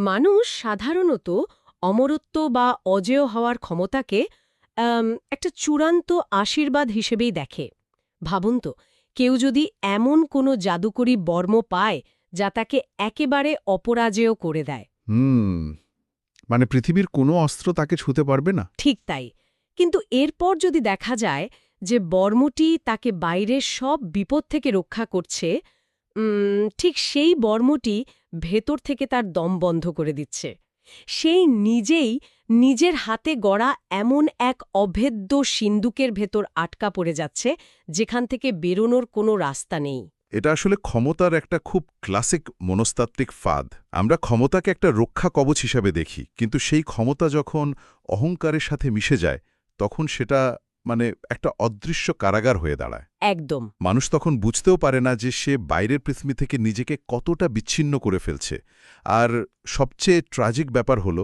মানুষ সাধারণত অমরত্ব বা অজেয় হওয়ার ক্ষমতাকে একটা চূড়ান্ত আশীর্বাদ হিসেবেই দেখে। ভাবুন তো, কেউ যদি এমন কোনো জাদুকরী বর্ম পায় যা তাকে একেবারে অপরাজেয় করে দেয়। হুম মানে পৃথিবীর কোনো অস্ত্র তাকে ছুঁতে পারবে না। ঠিক তাই। কিন্তু এরপর যদি দেখা যায় যে বর্মটি তাকে বাইরের সব বিপদ থেকে রক্ষা করছে, ঠিক সেই বর্মটি ভেতর থেকে তার দম বন্ধ করে দিচ্ছে। সেই নিজেই নিজের হাতে গড়া এমন এক অভেদ্য সিন্দুকের ভেতর আটকা পড়ে যাচ্ছে, যেখান থেকে বেরোনোর কোনো রাস্তা নেই। এটা আসলে ক্ষমতার একটা খুব ক্লাসিক মনস্তাত্ত্বিক ফাঁদ। আমরা ক্ষমতাকে একটা রক্ষা কবচ হিসাবে দেখি, কিন্তু সেই ক্ষমতা যখন অহংকারের সাথে মিশে যায় তখন সেটা একটা অদৃশ্য কারাগার হয়ে দাঁড়ায়। একদম। মানুষ তখন বুঝতেও পারে না যে সে বাইরের পৃথিবী থেকে নিজেকে কতটা বিচ্ছিন্ন করে ফেলছে। আর সবচেয়ে ট্র্যাজিক ব্যাপার হলো,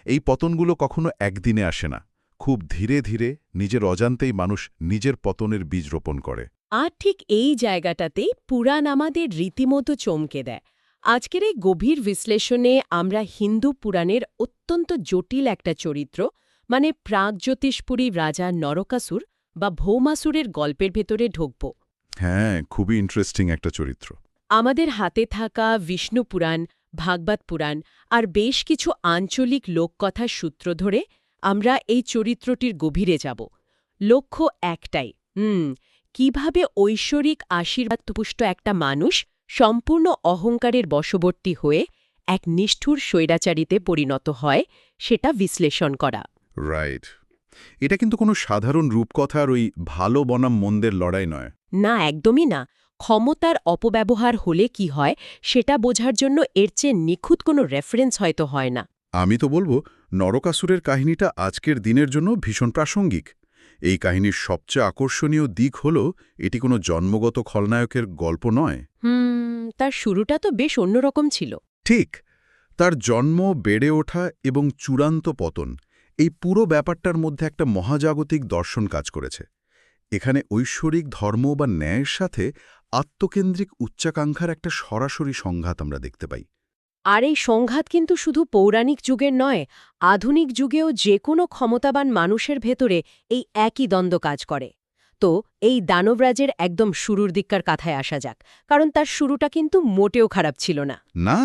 এই পতনগুলো কখনো একদিনে আসে না। খুব ধীরে ধীরে নিজের অজান্তেই মানুষ নিজের পতনের বীজ রোপণ করে। আর ঠিক এই জায়গাটাতেই পুরাণ আমাদের রীতিমতো চমকে দেয়। আজকের এই গভীর বিশ্লেষণে আমরা হিন্দু পুরাণের অত্যন্ত জটিল একটা চরিত্র, মানে প্রাগজ্যোতিষপুরী রাজা নরকাসুর বা ভৌমাসুরের গল্পের ভেতরে ঢুকব। হ্যাঁ, খুবই ইন্টারেস্টিং একটা চরিত্র। আমাদের হাতে থাকা বিষ্ণু পুরাণ, ভাগবত পুরাণ আর বেশ কিছু আঞ্চলিক লোককথার সূত্র ধরে আমরা এই চরিত্রটির গভীরে যাব। লক্ষ্য একটাই, কিভাবে ঐশ্বরিক আশীর্বাদপুষ্ট একটা মানুষ সম্পূর্ণ অহংকারের বশবর্তী হয়ে এক নিষ্ঠুর স্বৈরাচারীতে পরিণত হয়, সেটা বিশ্লেষণ করা। রাইট। এটা কিন্তু কোনো সাধারণ রূপকথার ওই ভালো বনাম মন্দের লড়াই নয়। না, একদমই না। ক্ষমতার অপব্যবহার হলে কি হয় সেটা বোঝার জন্য এর চেয়ে নিখুঁত কোনো রেফারেন্স হয়তো হয় না। আমি তো বলবো, নরকাসুরের কাহিনীটা আজকের দিনের জন্য ভীষণ প্রাসঙ্গিক। এই কাহিনীর সবচেয়ে আকর্ষণীয় দিক হল এটি কোনো জন্মগত খলনায়কের গল্প নয়। তার শুরুটা তো বেশ অন্যরকম ছিল। ঠিক, তার জন্ম, বেড়ে ওঠা এবং চূড়ান্ত পতন, এই পুরো ব্যাপারটার মধ্যে একটা মহাজাগতিক দর্শন কাজ করেছে। এখানে ঐশ্বরিক ধর্ম বা ন্যায়ের সাথে আত্মকেন্দ্রিক উচ্চাকাঙ্ক্ষার একটা সরাসরি সংঘাত আমরা দেখতে পাই। আর এই সংঘাত কিন্তু শুধু পৌরাণিক যুগের নয়, আধুনিক যুগেও যে কোনো ক্ষমতাবান মানুষের ভেতরে এই একই দ্বন্দ্ব কাজ করে। তো এই দানবরাজের একদম শুরুর দিককার কথায় আসা যাক, কারণ তার শুরুটা কিন্তু মোটেও খারাপ ছিল না। না,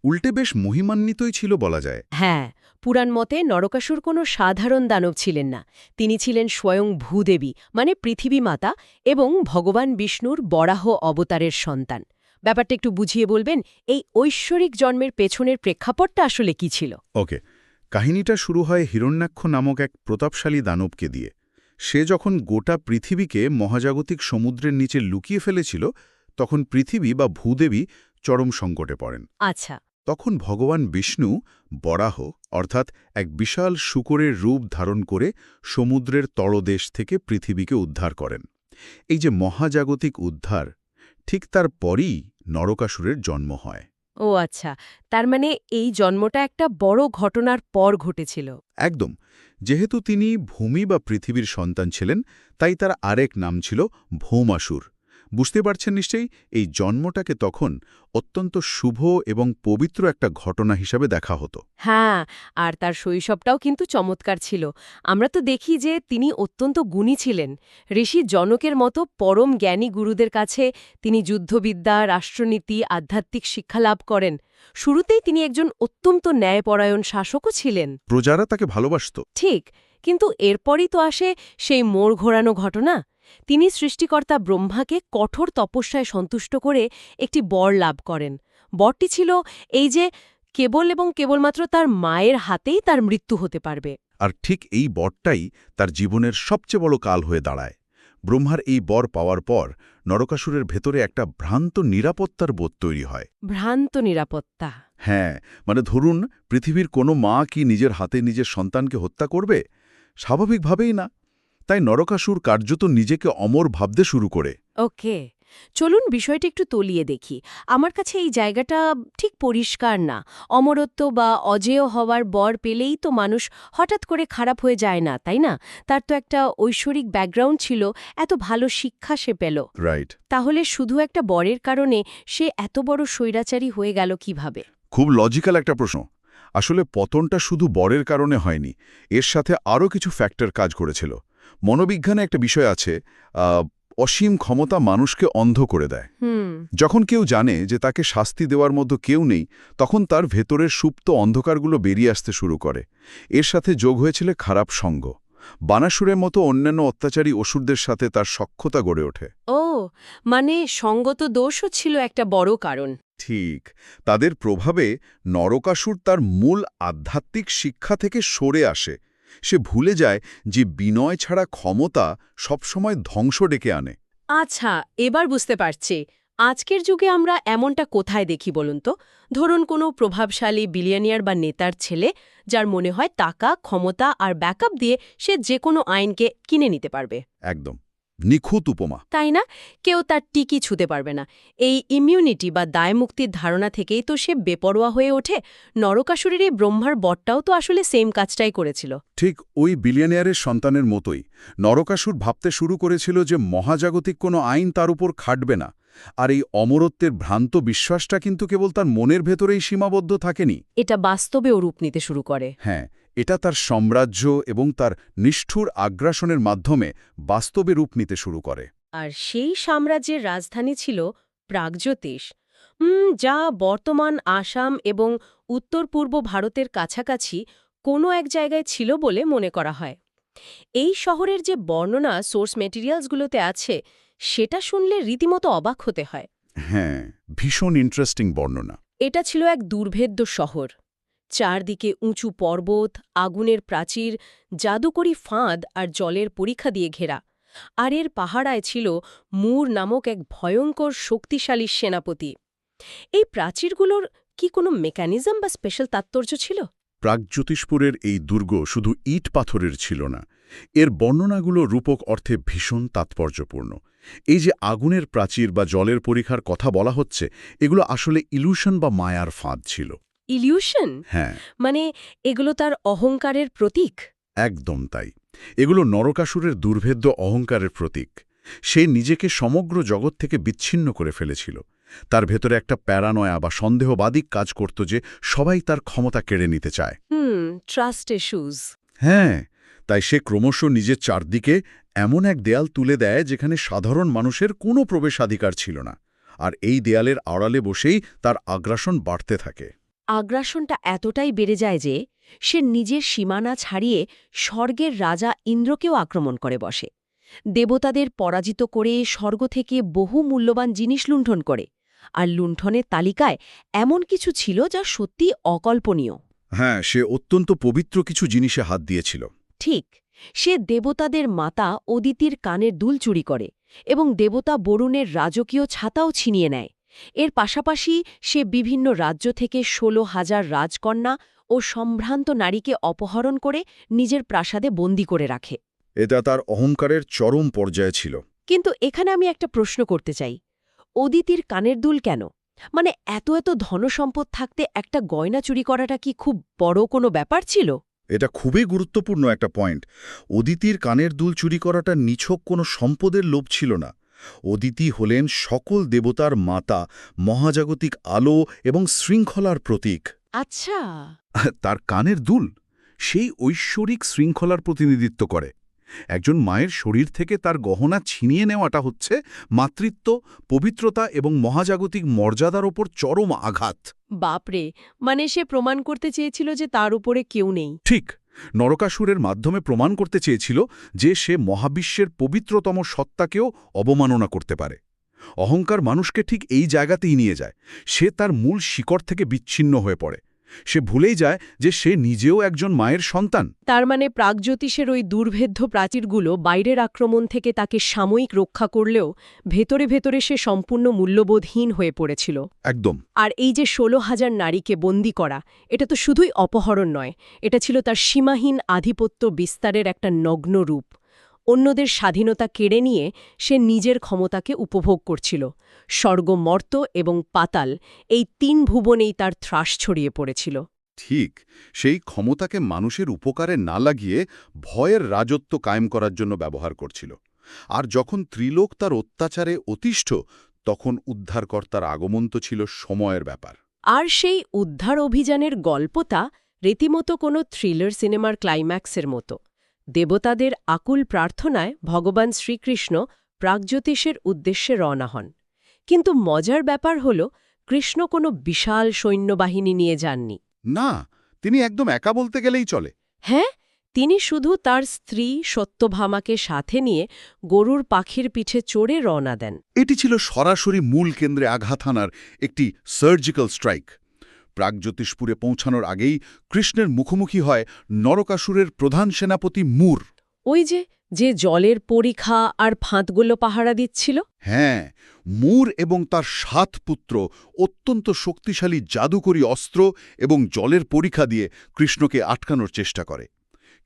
উল্টে বেশ মহিমান্বিতই ছিল বলা যায়। হ্যাঁ, পুরাণ মতে নরকাসুর কোনো সাধারণ দানব ছিলেন না। তিনি ছিলেন স্বয়ং ভূদেবী, মানে পৃথিবী মাতা, এবং ভগবান বিষ্ণুর বরাহ অবতারের সন্তান। ব্যাপারটা একটু বুঝিয়ে বলবেন, এই ঐশ্বরিক জন্মের পেছনের প্রেক্ষাপটটা আসলে কি ছিল? ওকে, কাহিনীটা শুরু হয় হিরণ্যাক্ষ নামক এক প্রতাপশালী দানবকে দিয়ে। সে যখন গোটা পৃথিবীকে মহাজাগতিক সমুদ্রের নিচে লুকিয়ে ফেলেছিল, তখন পৃথিবী বা ভূদেবী চরম সংকটে পড়েন। আচ্ছা। তখন ভগবান বিষ্ণু বরাহ, অর্থাৎ এক বিশাল শূকরের রূপ ধারণ করে সমুদ্রের তলদেশ থেকে পৃথিবীকে উদ্ধার করেন। এই যে মহাজাগতিক উদ্ধার, ঠিক তার পরই নরকাসুরের জন্ম হয়। ও আচ্ছা, তার মানে এই জন্মটা একটা বড় ঘটনার পর ঘটেছিল। একদম। যেহেতু তিনি ভূমি বা পৃথিবীর সন্তান ছিলেন, তাই তার আরেক নাম ছিল ভৌমাসুর। বুঝতে পারছেন নিশ্চয়ই, এই জন্মটাকে তখন অত্যন্ত শুভ এবং পবিত্র একটা ঘটনা হিসাবে দেখা হতো। হ্যাঁ, আর তার শৈশবটাও কিন্তু চমৎকার ছিল। আমরা তো দেখি যে তিনি অত্যন্ত গুণী ছিলেন। ঋষি জনকের মতো পরম জ্ঞানী গুরুদের কাছে তিনি যুদ্ধবিদ্যা, রাষ্ট্রনীতি, আধ্যাত্মিক শিক্ষা লাভ করেন। শুরুতেই তিনি একজন অত্যন্ত ন্যায়পরায়ণ শাসকও ছিলেন। প্রজারা তাকে ভালোবাসত। ঠিক, কিন্তু এরপরই তো আসে সেই মোড় ঘোরানো ঘটনা। তিনি সৃষ্টিকর্তা ব্রহ্মাকে কঠোর তপস্যায় সন্তুষ্ট করে একটি বর লাভ করেন। বরটি ছিল এই যে কেবল এবং কেবলমাত্র তার মায়ের হাতেই তার মৃত্যু হতে পারবে। আর ঠিক এই বরটাই তার জীবনের সবচেয়ে বড় কাল হয়ে দাঁড়ায়। ব্রহ্মার এই বর পাওয়ার পর নরকাসুরের ভেতরে একটা ভ্রান্ত নিরাপত্তার বোধ তৈরি হয়। ভ্রান্ত নিরাপত্তা? হ্যাঁ, ধরুন, পৃথিবীর কোনো মা কি নিজের হাতে নিজের সন্তানকে হত্যা করবে? স্বাভাবিকভাবেই না। তাই নরকাসুর কার্যত নিজেকে অমর ভাবতে শুরু করে। ওকে, চলুন বিষয়টা একটু তলিয়ে দেখি। আমার কাছে এই জায়গাটা ঠিক পরিষ্কার না। অমরত্ব বা অজেয় হওয়ার বর পেলেই তো মানুষ হঠাৎ করে খারাপ হয়ে যায় না, তাই না? তার তো একটা ঐশ্বরিক ব্যাকগ্রাউন্ড ছিল, এত ভালো শিক্ষা সে পেল। রাইট। তাহলে শুধু একটা বরের কারণে সে এত বড় স্বৈরাচারী হয়ে গেল কিভাবে? খুব লজিক্যাল একটা প্রশ্ন। আসলে পতনটা শুধু বরের কারণে হয়নি, এর সাথে আরও কিছু ফ্যাক্টর কাজ করেছিল। মনোবিজ্ঞানে একটা বিষয় আছে, অসীম ক্ষমতা মানুষকে অন্ধ করে দেয়। যখন কেউ জানে যে তাকে শাস্তি দেওয়ার মতো কেউ নেই, তখন তার ভেতরের সুপ্ত অন্ধকারগুলো বেরিয়ে আসতে শুরু করে। এর সাথে যোগ হয়েছিল খারাপ সঙ্গ। বানাসুরের মতো অন্যান্য অত্যাচারী অসুরদের সাথে তার সখ্যতা গড়ে ওঠে। ও, মানে সঙ্গত দোষও ছিল একটা বড় কারণ। ঠিক, তাদের প্রভাবে নরকাসুর তার মূল আধ্যাত্মিক শিক্ষা থেকে সরে আসে। সে ভুলে যায় যে বিনয় ছাড়া ক্ষমতা সবসময় ধ্বংস ডেকে আনে। আচ্ছা, এবার বুঝতে পারছি। আজকের যুগে আমরা এমনটা কোথায় দেখি বলুন তো? ধরুন কোনো প্রভাবশালী বিলিয়নিয়ার বা নেতার ছেলে, যার মনে হয় টাকা, ক্ষমতা আর ব্যাকআপ দিয়ে সে যে কোনো আইনকে কিনে নিতে পারবে। একদম নিখুঁত উপমা। তাই না? কেউ তার টিকি ছুঁতে পারবে না। এই ইমিউনিটি বা দায়মুক্তির ধারণা থেকেই তো সে বেপরোয়া হয়ে ওঠে। নরকাসুরের এই ব্রহ্মার বটটাও তো আসলে সেম কাজটাই করেছিল। ঠিক ওই বিলিয়নিয়ারের সন্তানের মতোই নরকাসুর ভাবতে শুরু করেছিল যে মহাজাগতিক কোনো আইন তার উপর খাটবে না। আর এই অমরত্বের ভ্রান্ত বিশ্বাসটা কিন্তু কেবল তার মনের ভেতরেই সীমাবদ্ধ থাকেনি। এটা বাস্তবেও রূপ নিতে শুরু করে। হ্যাঁ, এটা তার সাম্রাজ্য এবং তার নিষ্ঠুর আগ্রাসনের মাধ্যমে বাস্তবে রূপ নিতে শুরু করে। আর সেই সাম্রাজ্যের রাজধানী ছিল প্রাগজ্যোতিষ, যা বর্তমান আসাম এবং উত্তর পূর্ব ভারতের কাছাকাছি কোনো এক জায়গায় ছিল বলে মনে করা হয়। এই শহরের যে বর্ণনা সোর্স মেটেরিয়ালসগুলোতে আছে, সেটা শুনলে রীতিমতো অবাক হতে হয়। হ্যাঁ, ভীষণ ইন্টারেস্টিং বর্ণনা। এটা ছিল এক দুর্ভেদ্য শহর। চারদিকে উঁচু পর্বত, আগুনের প্রাচীর, জাদুকরী ফাঁদ আর জলের পরীক্ষা দিয়ে ঘেরা। আর এর পাহাড়ায় ছিল মুর নামক এক ভয়ঙ্কর শক্তিশালী সেনাপতি। এই প্রাচীরগুলোর কি কোনো মেকানিজম বা স্পেশাল তাৎপর্য ছিল? প্রাগজ্যোতিষপুরের এই দুর্গ শুধু ইট পাথরের ছিল না, এর বর্ণনাগুলো রূপক অর্থে ভীষণ তাৎপর্যপূর্ণ। এই যে আগুনের প্রাচীর বা জলের পরীক্ষার কথা বলা হচ্ছে, এগুলো আসলে ইলুশন বা মায়ার ফাঁদ ছিল। ইলিউশন? হ্যাঁ, মানে এগুলো তার অহংকারের প্রতীক? একদম তাই। এগুলো নরকাসুরের দুর্ভেদ্য অহংকারের প্রতীক। সে নিজেকে সমগ্র জগৎ থেকে বিচ্ছিন্ন করে ফেলেছিল। তার ভেতরে একটা প্যারানয়া বা সন্দেহবাদিক কাজ করত যে সবাই তার ক্ষমতা কেড়ে নিতে চায়। Trust issues. হ্যাঁ, তাই সে ক্রমশ নিজের চারদিকে এমন এক দেয়াল তুলে দেয় যেখানে সাধারণ মানুষের কোনো প্রবেশাধিকার ছিল না। আর এই দেয়ালের আড়ালে বসেই তার আগ্রাসন বাড়তে থাকে। আগ্রাসনটা এতটাই বেড়ে যায় যে সে নিজের সীমানা ছাড়িয়ে স্বর্গের রাজা ইন্দ্রকেও আক্রমণ করে বসে। দেবতাদের পরাজিত করে স্বর্গ থেকে বহু মূল্যবান জিনিস লুণ্ঠন করে। আর লুণ্ঠনের তালিকায় এমন কিছু ছিল যা সত্যি অকল্পনীয়। হ্যাঁ, সে অত্যন্ত পবিত্র কিছু জিনিসে হাত দিয়েছিল। ঠিক, সে দেবতাদের মাতা অদিতির কানের দুল চুরি করে এবং দেবতা বরুণের রাজকীয় ছাতাও ছিনিয়ে নেয়। এর পাশাপাশি সে বিভিন্ন রাজ্য থেকে ১৬,০০০ রাজকন্যা ও সম্ভ্রান্ত নারীকে অপহরণ করে নিজের প্রাসাদে বন্দী করে রাখে। এটা তার অহংকারের চরম পর্যায়ে ছিল। কিন্তু এখানে আমি একটা প্রশ্ন করতে চাই, অদিতির কানের দুল কেন? মানে এত এত ধনসম্পদ থাকতে একটা গয়না চুরি করাটা কি খুব বড় কোনো ব্যাপার ছিল? এটা খুবই গুরুত্বপূর্ণ একটা পয়েন্ট। অদিতির কানের দুল চুরি করাটা নিছক কোনো সম্পদের লোভ ছিল না। অদিতি হলেন সকল দেবতার মাতা, মহাজাগতিক আলো এবং শৃঙ্খলার প্রতীক। আচ্ছা। তার কানের দুল সেই ঐশ্বরিক শৃঙ্খলার প্রতিনিধিত্ব করে। একজন মায়ের শরীর থেকে তার গহনা ছিনিয়ে নেওয়াটা হচ্ছে মাতৃত্ব, পবিত্রতা এবং মহাজাগতিক মর্যাদার ওপর চরম আঘাত। বাপরে, মানে সে প্রমাণ করতে চেয়েছিল যে তার উপরে কেউ নেই। ঠিক, নরকাসুরের মাধ্যমে প্রমাণ করতে চেয়েছিল যে সে মহাবিশ্বের পবিত্রতম সত্তাকেও অবমাননা করতে পারে। অহংকার মানুষকে ঠিক এই জায়গাতেই নিয়ে যায়। সে তার মূল শিকড় থেকে বিচ্ছিন্ন হয়ে পড়ে। সে ভুলেই যায় যে সে নিজেও একজন মায়ের সন্তান। তার মানে প্রাগজ্যোতিষের ওই দুর্ভেদ্য প্রাচীরগুলো বাইরের আক্রমণ থেকে তাকে সাময়িক রক্ষা করলেও ভেতরে ভেতরে সে সম্পূর্ণ মূল্যবোধহীন হয়ে পড়েছিল। একদম। আর এই যে ১৬,০০০ নারীকে বন্দী করা, এটা তো শুধুই অপহরণ নয়, এটা ছিল তার সীমাহীন আধিপত্য বিস্তারের একটা নগ্ন রূপ। অন্যদের স্বাধীনতা কেড়ে নিয়ে সে নিজের ক্ষমতাকে উপভোগ করছিল। স্বর্গ, মর্ত এবং পাতাল, এই ৩ ভুবনেই তার ত্রাস ছড়িয়ে পড়েছিল। ঠিক, সেই ক্ষমতাকে মানুষের উপকারে না লাগিয়ে ভয়ের রাজত্ব কায়েম করার জন্য ব্যবহার করছিল। আর যখন ত্রিলোক তার অত্যাচারে অতিষ্ঠ, তখন উদ্ধারকর্তার আগমন তো ছিল সময়ের ব্যাপার। আর সেই উদ্ধার অভিযানের গল্পটা রীতিমতো কোনো থ্রিলার সিনেমার ক্লাইম্যাক্সের মতো। দেবতাদের আকুল প্রার্থনায় ভগবান শ্রীকৃষ্ণ প্রাগজ্যোতিষের উদ্দেশ্যে রওনা হন। কিন্তু মজার ব্যাপার হল, কৃষ্ণ কোনো বিশাল সৈন্যবাহিনী নিয়ে যাননি। না, তিনি একদম একা বলতে গেলেই চলে। হ্যাঁ, তিনি শুধু তার স্ত্রী সত্যভামাকে সাথে নিয়ে গরুর পাখির পিঠে চড়ে রওনা দেন। এটি ছিল সরাসরি মূল কেন্দ্রে আঘাত হানার একটি সার্জিক্যাল স্ট্রাইক। প্রাগজ্যোতিষপুরে পৌঁছানোর আগেই কৃষ্ণের মুখোমুখি হয় নরকাসুরের প্রধান সেনাপতি মূর। ওই যে জলের পরীক্ষা আর ফাঁদগুলো পাহারা দিচ্ছিল। হ্যাঁ, মূর এবং তার ৭ পুত্র অত্যন্ত শক্তিশালী জাদুকরী অস্ত্র এবং জলের পরীক্ষা দিয়ে কৃষ্ণকে আটকানোর চেষ্টা করে।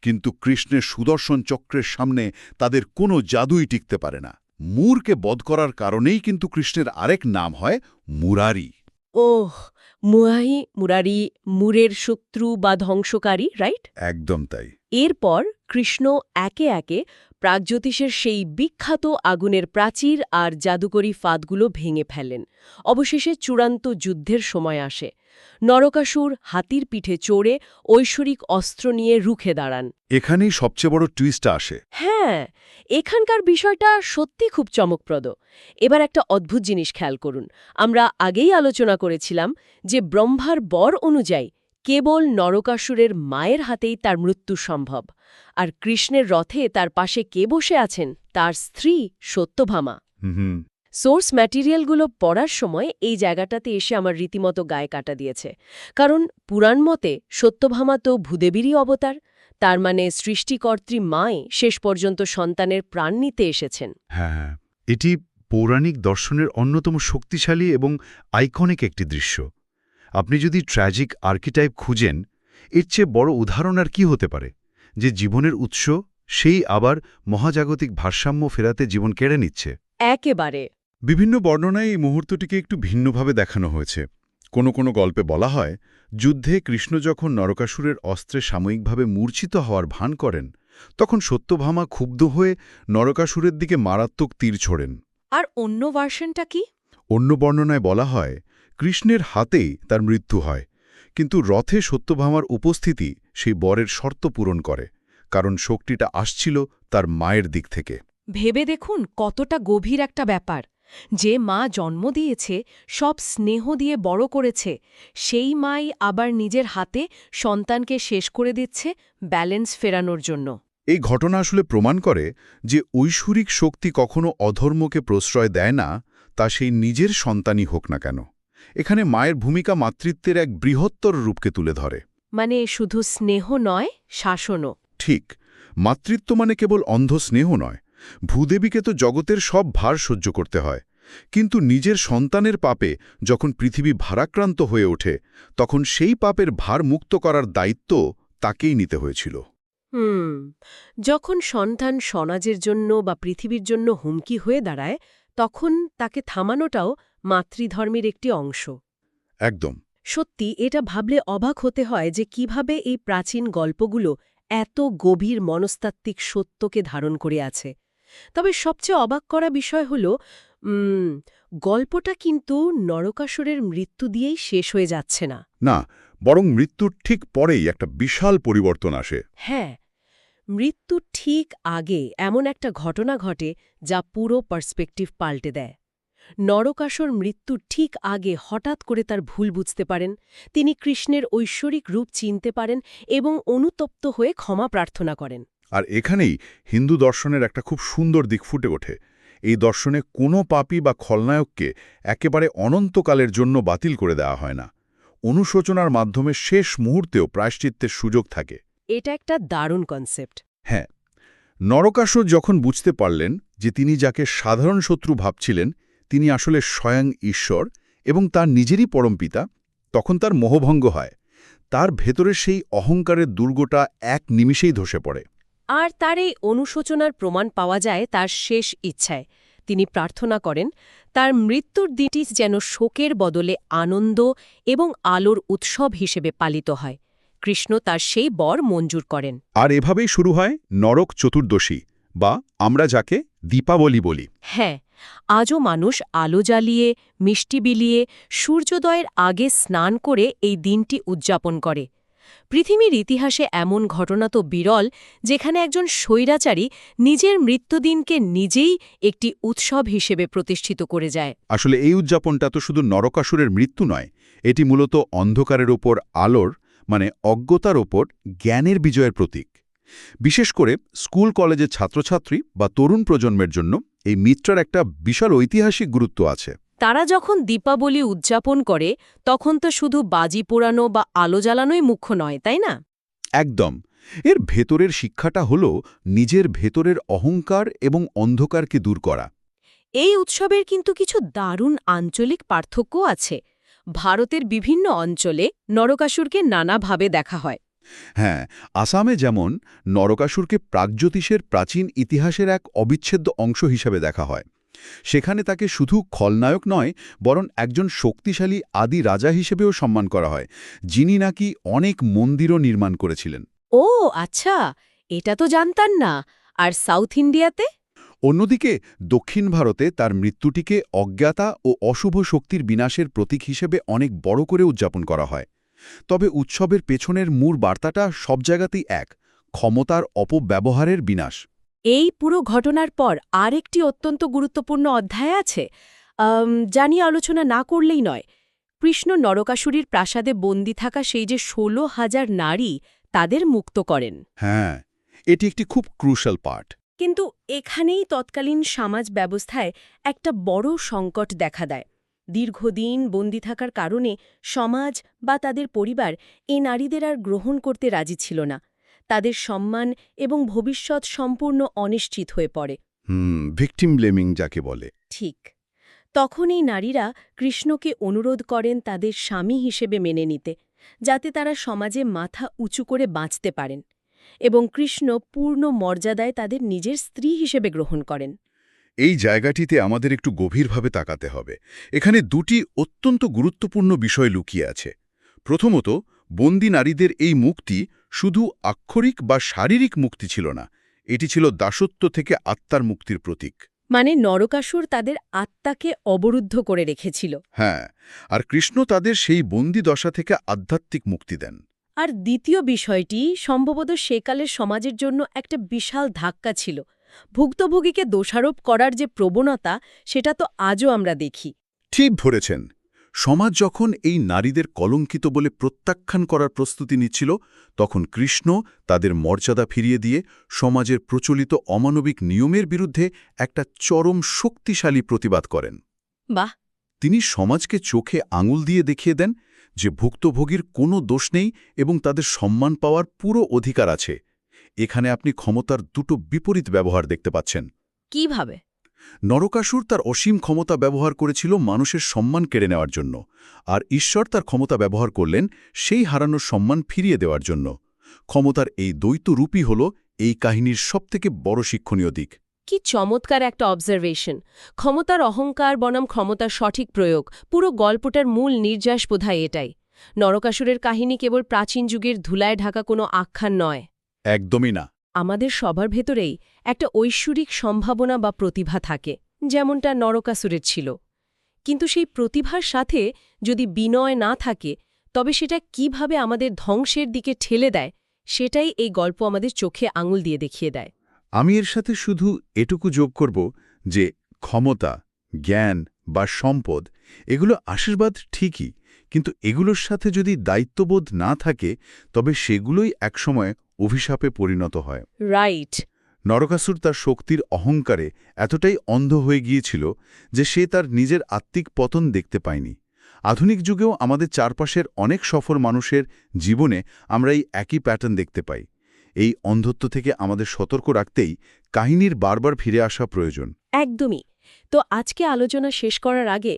কিন্তু কৃষ্ণের সুদর্শন চক্রের সামনে তাদের কোনো জাদুই টিকতে পারে না। মূরকে বধ করার কারণেই কিন্তু কৃষ্ণের আরেক নাম হয় মুরারি। ওহ, মুরারি, মূরের শত্রু বা ধ্বংসকারী, রাইট? একদম তাই। এরপর কৃষ্ণ একে একে প্রাগজ্যোতিষের সেই বিখ্যাত আগুনের প্রাচীর আর জাদুকরী ফাঁদগুলো ভেঙে ফেলেন। অবশেষে চূড়ান্ত যুদ্ধের সময় আসে। নরকাসুর হাতির পিঠে চড়ে ঐশ্বরিক অস্ত্র নিয়ে রুখে দাঁড়ান। এখানেই সবচেয়ে বড় টুইস্টটা আসে। হ্যাঁ, এখানকার বিষয়টা সত্যি খুব চমকপ্রদ। এবার একটা অদ্ভুত জিনিস খেয়াল করুন। আমরা আগেই আলোচনা করেছিলাম যে ব্রহ্মার বর অনুযায়ী কেবল নরকাসুরের মায়ের হাতেই তার মৃত্যু সম্ভব। আর কৃষ্ণের রথে তার পাশে কে বসে আছেন? তার স্ত্রী সত্যভামা। সোর্স ম্যাটেরিয়ালগুলো পড়ার সময় এই জায়গাটাতে এসে আমার রীতিমতো গায়ে কাটা দিয়েছে। কারণ পুরাণ মতে সত্যভামা তো ভূদেবীরই অবতার। তার মানে সৃষ্টিকর্ত্রী মায়ে শেষ পর্যন্ত সন্তানের প্রাণ নিতে এসেছেন। হ্যাঁ, এটি পৌরাণিক দর্শনের অন্যতম শক্তিশালী এবং আইকনিক একটি দৃশ্য। আপনি যদি ট্র্যাজিক আর্কিটাইপ খুঁজেন, এর চেয়ে বড় উদাহরণ আর কি হতে পারে, যে জীবনের উৎস সেই আবার মহাজাগতিক ভারসাম্য ফেরাতে জীবন কেড়ে নিচ্ছে। একেবারে। বিভিন্ন বর্ণনায় এই মুহূর্তটিকে একটু ভিন্নভাবে দেখানো হয়েছে। কোনো কোনো গল্পে বলা হয়, যুদ্ধে কৃষ্ণ যখন নরকাসুরের অস্ত্রে সাময়িকভাবে মূর্ছিত হওয়ার ভান করেন, তখন সত্যভামা ক্ষুব্ধ হয়ে নরকাসুরের দিকে মারাত্মক তীর ছোড়েন। আর অন্য ভার্সনটা কি? অন্য বর্ণনায় বলা হয়, কৃষ্ণের হাতেই তার মৃত্যু হয়, কিন্তু রথে সত্যভামার উপস্থিতি সেই বরের শর্ত পূরণ করে, কারণ শক্তিটা আসছিল তার মায়ের দিক থেকে। ভেবে দেখুন কতটা গভীর একটা ব্যাপার। যে মা জন্ম দিয়েছে, সব স্নেহ দিয়ে বড় করেছে, সেই মাই আবার নিজের হাতে সন্তানকে শেষ করে দিচ্ছে ব্যালেন্স ফেরানোর জন্য। এই ঘটনা আসলে প্রমাণ করে যে ঐশ্বরিক শক্তি কখনো অধর্মকে প্রশ্রয় দেয় না, তা সেই নিজের সন্তানই হোক না কেন। এখানে মায়ের ভূমিকা মাতৃত্বের এক বৃহত্তর রূপকে তুলে ধরে। মানে শুধু স্নেহ নয়, শাসনও। ঠিক, মাতৃত্ব মানে কেবল অন্ধ স্নেহ নয়। ভূদেবীকে তো জগতের সব ভার সহ্য করতে হয়, কিন্তু নিজের সন্তানের পাপে যখন পৃথিবী ভারাক্রান্ত হয়ে ওঠে, তখন সেই পাপের ভার মুক্ত করার দায়িত্ব তাকেই নিতে হয়েছিল। যখন সন্তান সমাজের জন্য বা পৃথিবীর জন্য হুমকি হয়ে দাঁড়ায়, তখন তাকে থামানোটাও মাতৃধর্মের একটি অংশ। একদম। সত্যি এটা ভাবলে অবাক হতে হয় যে কিভাবে এই প্রাচীন গল্পগুলো এত গভীর মনস্তাত্ত্বিক সত্যকে ধারণ করে আছে। তবে সবচেয়ে অবাক করা বিষয় হল, গল্পটা কিন্তু নরকাসুরের মৃত্যু দিয়েই শেষ হয়ে যাচ্ছে না। না, বরং মৃত্যুর ঠিক পরেই একটা বিশাল পরিবর্তন আসে। হ্যাঁ, মৃত্যুর ঠিক আগে এমন একটা ঘটনা ঘটে যা পুরো পার্সপেক্টিভ পাল্টে দেয়। নরকাসুর মৃত্যুর ঠিক আগে হঠাৎ করে তার ভুল বুঝতে পারেন, তিনি কৃষ্ণের ঐশ্বরিক রূপ চিনতে পারেন এবং অনুতপ্ত হয়ে ক্ষমা প্রার্থনা করেন। আর এখানেই হিন্দু দর্শনের একটা খুব সুন্দর দিক ফুটে ওঠে। এই দর্শনে কোনো পাপী বা খলনায়ককে একেবারে অনন্তকালের জন্য বাতিল করে দেওয়া হয় না। অনুশোচনার মাধ্যমে শেষ মুহূর্তেও প্রায়শ্চিত্তের সুযোগ থাকে। এটা একটা দারুণ কনসেপ্ট। হ্যাঁ, নরকাসুর যখন বুঝতে পারলেন যে তিনি যাকে সাধারণ শত্রু ভাবছিলেন তিনি আসলে স্বয়ং ঈশ্বর এবং তার নিজেরই পরমপিতা, তখন তার মোহভঙ্গ হয়। তার ভেতরের সেই অহংকারের দুর্গটা এক নিমিষেই ধসে পড়ে। আর তার এই অনুশোচনার প্রমাণ পাওয়া যায় তার শেষ ইচ্ছায়। তিনি প্রার্থনা করেন তার মৃত্যুর দিনটি যেন শোকের বদলে আনন্দ এবং আলোর উৎসব হিসেবে পালিত হয়। কৃষ্ণ তার সেই বর মঞ্জুর করেন। আর এভাবেই শুরু হয় নরক চতুর্দশী, বা আমরা যাকে দীপাবলি বলি। হ্যাঁ, আজও মানুষ আলো জ্বালিয়ে, মিষ্টি বিলিয়ে, সূর্যোদয়ের আগে স্নান করে এই দিনটি উদযাপন করে। পৃথিবীর ইতিহাসে এমন ঘটনা তো বিরল, যেখানে একজন স্বৈরাচারী নিজের মৃত্যুদিনকে নিজেই একটি উৎসব হিসেবে প্রতিষ্ঠিত করে যায়। আসলে এই উদযাপনটা তো শুধু নরকাসুরের মৃত্যু নয়, এটি মূলত অন্ধকারের ওপর আলোর মানে অজ্ঞতার ওপর জ্ঞানের বিজয়ের প্রতীক। বিশেষ করে স্কুল কলেজের ছাত্রছাত্রী বা তরুণ প্রজন্মের জন্য এই মিত্রার একটা বিশাল ঐতিহাসিক গুরুত্ব আছে। তারা যখন দীপাবলি উদযাপন করে তখন তো শুধু বাজি পোড়ানো বা আলো জ্বালানোই মুখ্য নয়, তাই না? একদম। এর ভেতরের শিক্ষাটা হল নিজের ভেতরের অহংকার এবং অন্ধকারকে দূর করা। এই উৎসবের কিন্তু কিছু দারুণ আঞ্চলিক পার্থক্য আছে। ভারতের বিভিন্ন অঞ্চলে নরকাসুরকে নানাভাবে দেখা হয়। হ্যাঁ, আসামে যেমন নরকাসুরকে প্রাগজ্যোতিষের প্রাচীন ইতিহাসের এক অবিচ্ছেদ্য অংশ হিসেবে দেখা হয়। সেখানে তাকে শুধু খলনায়ক নয়, বরং একজন শক্তিশালী আদি রাজা হিসেবেও সম্মান করা হয়, যিনি নাকি অনেক মন্দিরও নির্মাণ করেছিলেন। ও আচ্ছা, এটা তো জানতাম না। আর সাউথ ইন্ডিয়াতে? অন্যদিকে দক্ষিণ ভারতে তার মৃত্যুটিকে অজ্ঞাতা ও অশুভ শক্তির বিনাশের প্রতীক হিসেবে অনেক বড় করে উদযাপন করা হয়। তবে উৎসবের পেছনের মূল বার্তাটা সব জায়গাতেই এক: ক্ষমতার অপব্যবহারের বিনাশ। এই পুরো ঘটনার পর আরেকটি অত্যন্ত গুরুত্বপূর্ণ অধ্যায় আছে, যা নিয়ে আলোচনা না করলেই নয়। কৃষ্ণ নরকাসুরীর প্রাসাদে বন্দী থাকা সেই যে ১৬,০০০ নারী, তাদের মুক্ত করেন। হ্যাঁ, এটি একটি খুব ক্রুশাল পার্ট। কিন্তু এখানেই তৎকালীন সমাজ ব্যবস্থায় একটা বড় সংকট দেখা দেয়। দীর্ঘদিন বন্দী থাকার কারণে সমাজ বা তাদের পরিবার এই নারীদের আর গ্রহণ করতে রাজি ছিল না। তাদের সম্মান এবং ভবিষ্যৎ সম্পূর্ণ অনিশ্চিত হয়ে পড়ে। ভিকটিম ব্লেমিং যাকে বলে। ঠিক তখন এই নারীরা কৃষ্ণকে অনুরোধ করেন তাদের স্বামী হিসেবে মেনে নিতে, যাতে তারা সমাজে মাথা উঁচু করে বাঁচতে পারেন, এবং কৃষ্ণ পূর্ণ মর্যাদায় তাদের নিজের স্ত্রী হিসেবে গ্রহণ করেন। এই জায়গাটিতে আমাদের একটু গভীরভাবে তাকাতে হবে। এখানে দুটি অত্যন্ত গুরুত্বপূর্ণ বিষয় লুকিয়ে আছে। প্রথমত, বন্দী নারীদের এই মুক্তি শুধু আক্ষরিক বা শারীরিক মুক্তি ছিল না, এটি ছিল দাসত্ব থেকে আত্মার মুক্তির প্রতীক। মানে নরকাসুর তাদের আত্মাকে অবরুদ্ধ করে রেখেছিল। হ্যাঁ, আর কৃষ্ণ তাদের সেই বন্দী দশা থেকে আধ্যাত্মিক মুক্তি দেন। আর দ্বিতীয় বিষয়টি সম্ভবত সেকালের সমাজের জন্য একটা বিশাল ধাক্কা ছিল। ভুক্তভোগীকে দোষারোপ করার যে প্রবণতা, সেটা তো আজও আমরা দেখি। ঠিক ধরেছেন। সমাজ যখন এই নারীদের কলঙ্কিত বলে প্রত্যাখ্যান করার প্রস্তুতি নিচ্ছিল, তখন কৃষ্ণ তাদের মর্যাদা ফিরিয়ে দিয়ে সমাজের প্রচলিত অমানবিক নিয়মের বিরুদ্ধে একটা চরম শক্তিশালী প্রতিবাদ করেন। বাহ! তিনি সমাজকে চোখে আঙুল দিয়ে দেখিয়ে দেন যে ভুক্তভোগীর কোনো দোষ নেই এবং তাদের সম্মান পাওয়ার পুরো অধিকার আছে। এখানে আপনি ক্ষমতার দুটো বিপরীত ব্যবহার দেখতে পাচ্ছেন। কিভাবে? নরকাসুর তার অসীম ক্ষমতা ব্যবহার করেছিল মানুষের সম্মান কেড়ে নেওয়ার জন্য, আর ঈশ্বর তার ক্ষমতা ব্যবহার করলেন সেই হারানোর সম্মান ফিরিয়ে দেওয়ার জন্য। ক্ষমতার এই দ্বৈত রূপই হল এই কাহিনীর সবথেকে বড় শিক্ষণীয় দিক। কি চমৎকার একটা অবজারভেশন! ক্ষমতার অহংকার বনাম ক্ষমতার সঠিক প্রয়োগ, পুরো গল্পটার মূল নির্যাস বোধহয় এটাই। নরকাসুরের কাহিনী কেবল প্রাচীন যুগের ধুলায় ঢাকা কোনো আখ্যান নয়। একদমই না। আমাদের সবার ভেতরেই একটা ঐশ্বরিক সম্ভাবনা বা প্রতিভা থাকে, যেমনটা নরকাসুরের ছিল। কিন্তু সেই প্রতিভার সাথে যদি বিনয় না থাকে, তবে সেটা কিভাবে আমাদের ধ্বংসের দিকে ঠেলে দেয়, সেটাই এই গল্প আমাদের চোখে আঙুল দিয়ে দেখিয়ে দেয়। আমি এর সাথে শুধু এটুকু যোগ করব যে ক্ষমতা, জ্ঞান বা সম্পদ এগুলো আশীর্বাদ ঠিকই, কিন্তু এগুলোর সাথে যদি দায়িত্ববোধ না থাকে, তবে সেগুলোই একসময় অভিশাপে পরিণত হয়। রাইট। নরকাসুর তার শক্তির অহংকারে এতটাই অন্ধ হয়ে গিয়েছিল যে সে তার নিজের আত্মিক পতন দেখতে পায়নি। আধুনিক যুগেও আমাদের চারপাশের অনেক সফল মানুষের জীবনে আমরা এই একই প্যাটার্ন দেখতে পাই। এই অন্ধত্ব থেকে আমাদের সতর্ক রাখতেই কাহিনীর বারবার ফিরে আসা প্রয়োজন। একদমই। তো আজকে আলোচনা শেষ করার আগে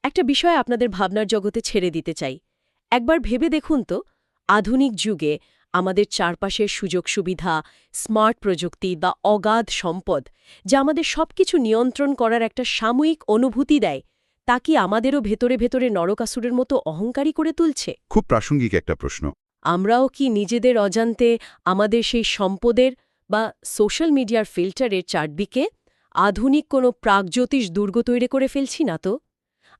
একটা বিষয় আপনাদের ভাবনার জগতে ছেড়ে দিতে চাই। একবার ভেবে দেখুন তো, আধুনিক যুগে আমাদের চারপাশের সুযোগ সুবিধা, স্মার্ট প্রযুক্তি বা অগাধ সম্পদ, যা আমাদের সবকিছু নিয়ন্ত্রণ করার একটা সাময়িক অনুভূতি দেয়, তা কি আমাদেরও ভেতরে ভেতরে নরকাসুরের মতো অহংকারী করে তুলছে? খুব প্রাসঙ্গিক একটা প্রশ্ন। আমরাও কি নিজেদের অজান্তে আমাদের সেই সম্পদের বা সোশ্যাল মিডিয়ার ফিল্টারের চারদিকে আধুনিক কোনো প্রাগজ্যোতিষ দুর্গ তৈরি করে ফেলছি না তো?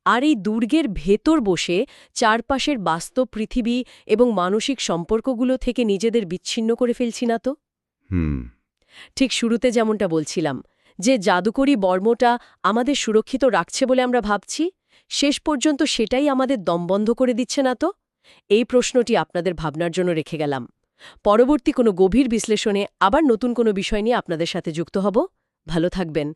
আর এই দুর্গের ভেতর বসে চারপাশের বাস্তব পৃথিবী এবং মানসিক সম্পর্কগুলো থেকে নিজেদের বিচ্ছিন্ন করে ফেলছি না তো? হুম। ঠিক শুরুতে যেমনটা বলছিলাম, যে জাদুকরি বর্মটা আমাদের সুরক্ষিত রাখছে বলে আমরা ভাবছি, শেষ পর্যন্ত সেটাই আমাদের দমবন্ধ করে দিচ্ছে না তো? এই প্রশ্নটি আপনাদের ভাবনার জন্য রেখে গেলাম। পরবর্তী কোনো গভীর বিশ্লেষণে আবার নতুন কোনো বিষয় নিয়ে আপনাদের সাথে যুক্ত হব। ভালো থাকবেন।